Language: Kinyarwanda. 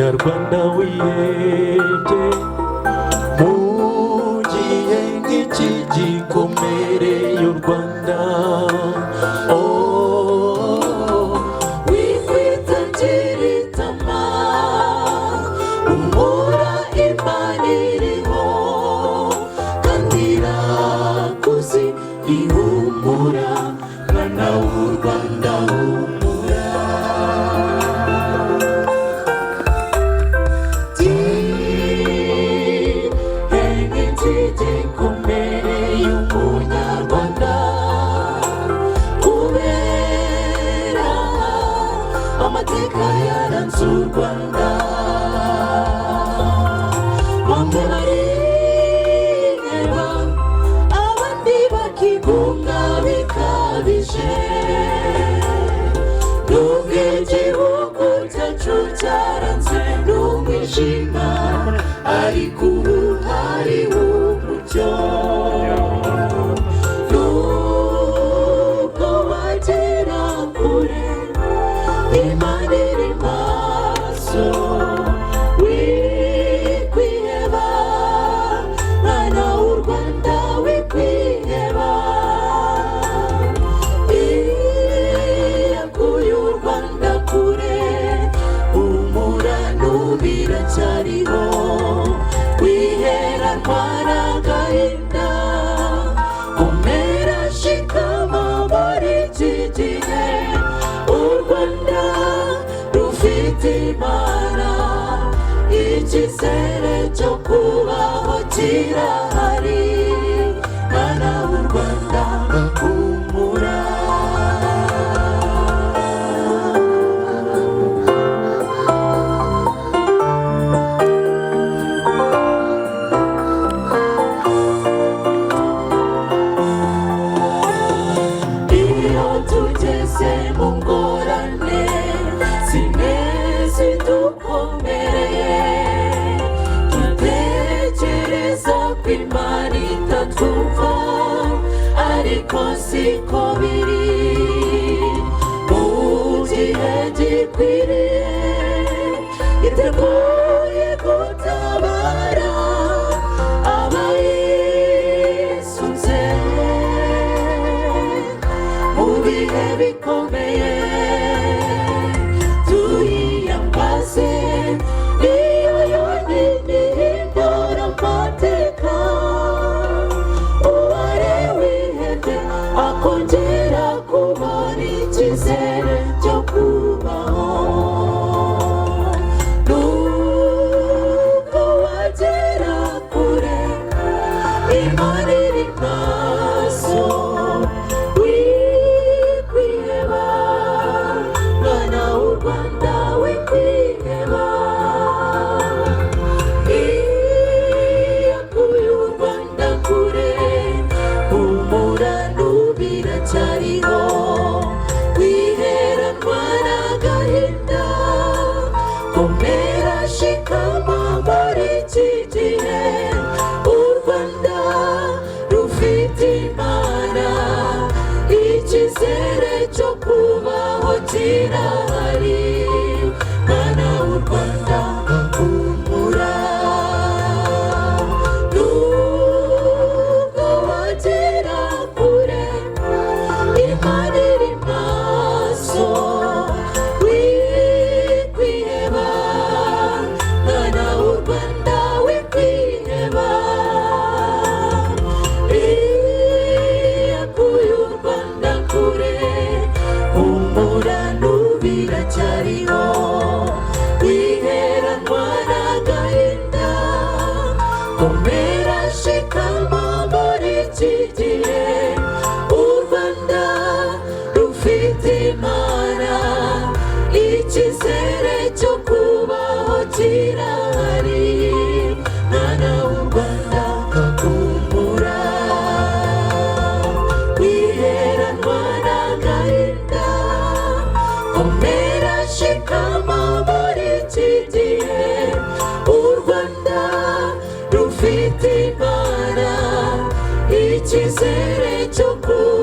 munyarwanda wihebye mu gihe nk'iki gikomereye u Rwanda. wikwitangira itama umura Imana iriho kandi irakuzi ihumura mwana w'u Rwanda humura. gikomere y'umunyarwanda kubera amateka yaranze u Rwanda. bamwe bariheba abandi bakigunga bikabije, nubwo igihugu cyacu cyaranze n'umwijima ariko ubu hariho umucyo. nubwo wagera kure Imana iri maso, wikwiheba mwana w'u Rwanda wikwiheba. yakuye u Rwanda kure humura n'ubira cyariho, wiheranwa n'agahinda komera shikama muri iki gihe u Rwanda rufite Imana, icyizere cyo kubaho kirahari mwana w'u Rwanda humura. iyo tugeze mu ngorane zimwe zidukomereye, dutekereza ko Imana itatwumva ariko siko biri. mu gihe gikwiriye iteguye gutabara abayisunze mu bihe bikomeye. tuyiyambaze niyo yonyine ihindura amateka, uwari wihebye akongera kubona icyizere cyo kubaho. nubwo wagera kure Imana iri maso, wikwiheba mwana w'u Rwanda wikwiheba. yakuye u Rwanda kure humura n'ubira cyariho, wiheranwa n'agahinda komera shikama muri iki gihe u Rwanda rufite Imana, icyizere cyo kubaho kirahari mwana w'u Rwanda humura. nubwo wagera kure Imana iri maso, wikwiheba mwana w'u Rwanda wikwiheba. yakuye u Rwanda kure humura n'ubira cyariho, wiheranwa n'agahinda komera shikama muri iki gihe u Rwanda rufite Imana, icyizere cyo kubaho kirahari mwana w'u Rwanda humura. wiheranwa n'agahinda komera shikama muri iki gihe u Rwanda rufite Imana, icyizere cyo kubaho